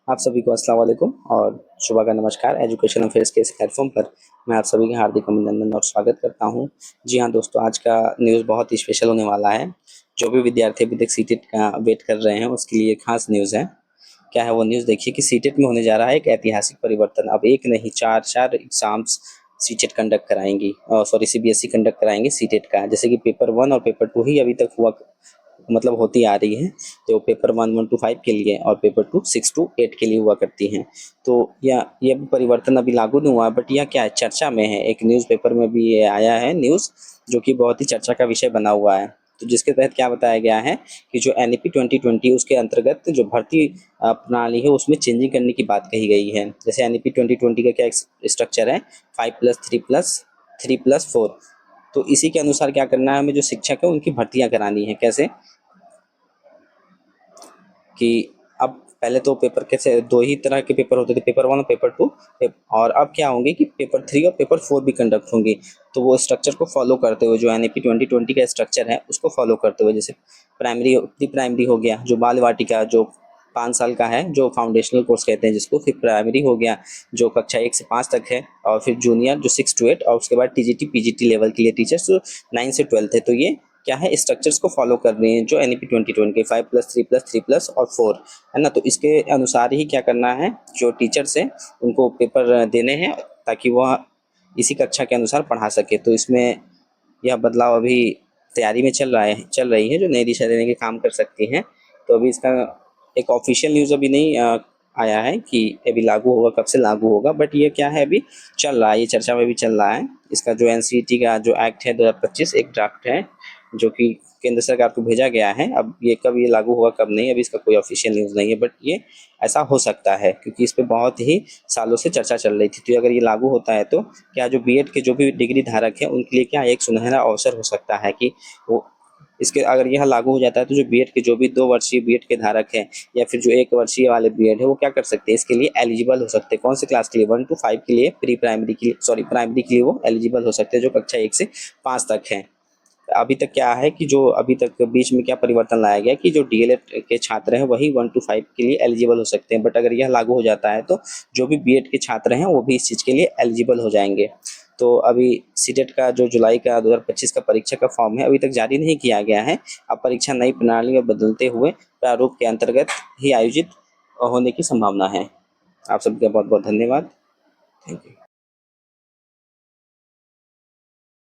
आप सभी को अस्सलाम वालेकुम और सुबह का नमस्कार। एजुकेशन अफेयर्स के इस प्लेटफॉर्म पर मैं आप सभी का हार्दिक अभिनंदन और स्वागत करता हूं। जी हाँ दोस्तों, आज का न्यूज़ बहुत ही स्पेशल होने वाला है। जो भी विद्यार्थी अभी तक सीटेट का वेट कर रहे हैं उसके लिए खास न्यूज़ है। क्या है वो न्यूज़, देखिए कि सीटेट में होने जा रहा है एक ऐतिहासिक परिवर्तन। अब एक नहीं, चार एग्जाम्स सीटेट कंडक्ट कराएंगी, सॉरी सीबीएसई कंडक्ट कराएंगे सीटेट का। जैसे कि पेपर 1 और पेपर 2 ही अभी तक हुआ, मतलब होती आ रही है। तो पेपर 1 1 to 5 के लिए और पेपर 2 6 to 8 के लिए हुआ करती हैं। तो यह ये भी परिवर्तन अभी लागू नहीं हुआ, बट यह क्या है, चर्चा में है। एक न्यूज़पेपर में भी ये आया है न्यूज़, जो कि बहुत ही चर्चा का विषय बना हुआ है। तो जिसके तहत क्या बताया गया है कि जो एनईपी 2020 उसके अंतर्गत जो भर्ती प्रणाली है उसमें चेंजिंग करने की बात कही गई है। जैसे एनईपी 2020 का क्या स्ट्रक्चर है, 5+3+3+4। तो इसी के अनुसार क्या करना है, हमें जो शिक्षक है उनकी भर्तियां करानी है। कैसे कि अब पहले तो पेपर कैसे, दो ही तरह के पेपर होते थे, पेपर 1 और पेपर 2। और अब क्या होंगे कि पेपर 3 और पेपर 4 भी कंडक्ट होंगे। तो वो स्ट्रक्चर को फॉलो करते हुए, जो एनईपी 2020 का स्ट्रक्चर है उसको फॉलो करते हुए, जैसे प्री प्राइमरी हो गया, जो बाल वाटिका जो 5 साल का है, जो फाउंडेशनल कोर्स कहते हैं जिसको, फिर प्राइमरी हो गया जो कक्षा 1 से 5 तक है, और फिर जूनियर जो 6 to 8, और उसके बाद टीजीटी पीजीटी लेवल के लिए टीचर्स 9 से 12 है। तो ये क्या है, स्ट्रक्चर्स को फॉलो कर रही हैं जो एनईपी 2020 5+3+3+ और 4 है ना। तो इसके अनुसार ही क्या करना है, जो टीचर्स हैं उनको पेपर देने हैं ताकि वह इसी कक्षा के अनुसार पढ़ा सके। तो इसमें यह बदलाव अभी तैयारी में चल रही है, जो नई दिशा देने के काम कर सकती हैं। तो अभी इसका एक ऑफिशियल न्यूज़ अभी नहीं आया है कि अभी लागू होगा, कब से लागू होगा, बट ये क्या है, अभी चल रहा है, ये चर्चा में भी चल रहा है। इसका जो एनसीईटी का जो एक्ट है 2025, एक ड्राफ्ट है जो कि केंद्र सरकार को भेजा गया है। अब ये कब ये लागू होगा कब नहीं, अभी इसका कोई ऑफिशियल न्यूज़ नहीं है, बट ये ऐसा हो सकता है क्योंकि इस पे बहुत ही सालों से चर्चा चल रही थी। तो अगर ये लागू होता है तो क्या जो बीएड के जो भी डिग्री धारक हैं उनके लिए क्या एक सुनहरा अवसर हो सकता है कि वो इसके, अगर यह लागू हो जाता है तो जो बीएड के जो भी 2 वर्षीय बीएड के धारक हैं या फिर जो 1 वर्षीय वाले बीएड है वो क्या कर सकते हैं, इसके लिए एलिजिबल हो सकते हैं। कौन से क्लास के लिए, 1 to 5 के लिए, प्री प्राइमरी के लिए, सॉरी प्राइमरी के लिए वो एलिजिबल हो सकते हैं जो कक्षा 1 से 5 तक है। अभी तक क्या है कि जो अभी तक बीच में क्या परिवर्तन लाया गया कि जो डीएलएड के छात्र हैं वही 1 to 5 के लिए एलिजिबल हो सकते हैं, बट अगर यह लागू हो जाता है तो जो भी बीएड के छात्र हैं वो भी इस चीज़ के लिए एलिजिबल हो जाएंगे। तो अभी सीटेट का जो जुलाई का 2025 का परीक्षा का फॉर्म है अभी तक जारी नहीं किया गया है। अब परीक्षा नई प्रणाली में बदलते हुए प्रारूप के अंतर्गत ही आयोजित होने की संभावना है। आप सबका बहुत बहुत धन्यवाद। Thank you.